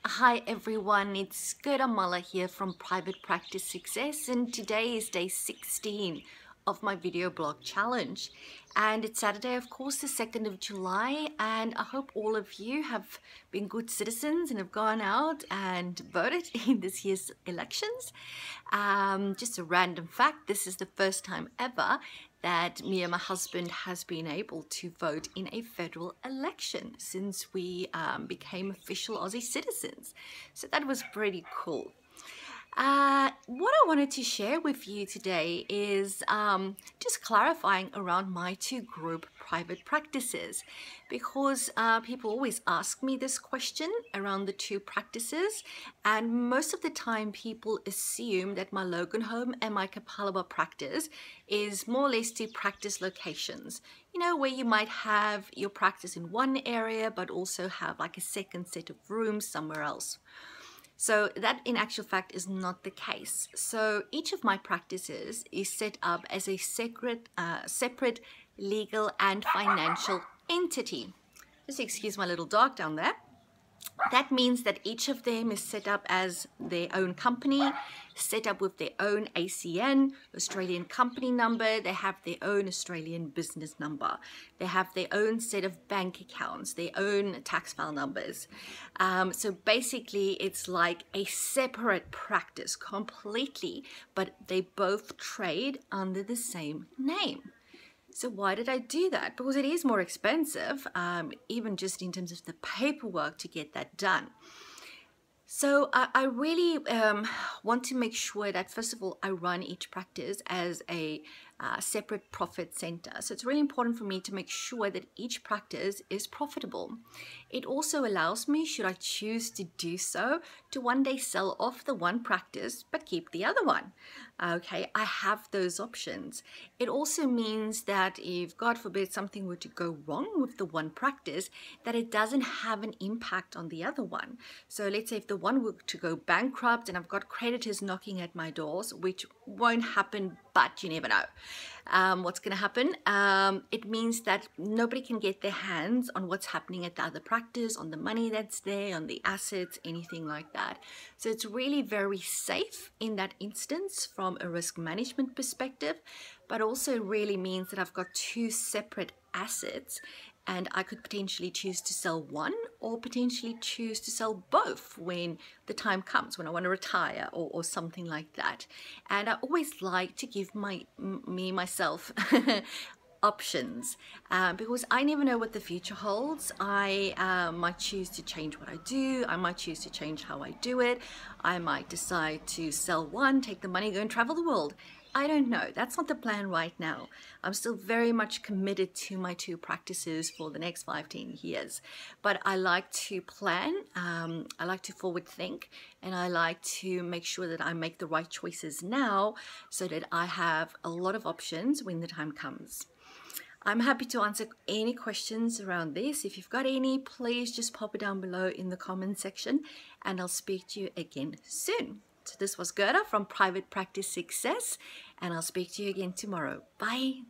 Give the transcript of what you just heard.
Hi everyone, it's Gerda Muller here from Private Practice Success, and today is day 16 of my video blog challenge. And it's Saturday, of course, the 2nd of July, and I hope all of you have been good citizens and have gone out and voted in this year's elections. Just a random fact, this is the first time ever that me and my husband has been able to vote in a federal election since we became official Aussie citizens. So that was pretty cool. What I wanted to share with you today is just clarifying around my two group private practices, because people always ask me this question around the two practices, and most of the time people assume that my Logan Home and my Kapalaba practice is more or less two practice locations, you know, where you might have your practice in one area but also have like a second set of rooms somewhere else. So that in actual fact is not the case. So each of my practices is set up as a separate legal and financial entity. Just excuse my little dog down there. That means that each of them is set up as their own company, set up with their own ACN, Australian company number. They have their own Australian business number. They have their own set of bank accounts, their own tax file numbers. So basically it's like a separate practice completely, but they both trade under the same name. So why did I do that? Because it is more expensive, even just in terms of the paperwork to get that done. So I really want to make sure that, first of all, I run each practice as a separate profit center. So it's really important for me to make sure that each practice is profitable. It also allows me, should I choose to do so, to one day sell off the one practice but keep the other one. Okay, I have those options. It also means that if, God forbid, something were to go wrong with the one practice, that it doesn't have an impact on the other one. So let's say if the one were to go bankrupt and I've got creditors knocking at my doors, which won't happen, but you never know. What's going to happen? It means that nobody can get their hands on what's happening at the other practice, on the money that's there, on the assets, anything like that. So it's really very safe in that instance from a risk management perspective, but also really means that I've got two separate assets, and I could potentially choose to sell one or potentially choose to sell both when the time comes, when I want to retire or something like that. And I always like to give myself options, because I never know what the future holds. I might choose to change what I do. I might choose to change how I do it. I might decide to sell one, take the money, go and travel the world. I don't know. That's not the plan right now. I'm still very much committed to my two practices for the next 5-10 years. But I like to plan, I like to forward think, and I like to make sure that I make the right choices now so that I have a lot of options when the time comes. I'm happy to answer any questions around this. If you've got any, please just pop it down below in the comment section, and I'll speak to you again soon. So this was Gerda from Private Practice Success, and I'll speak to you again tomorrow. Bye.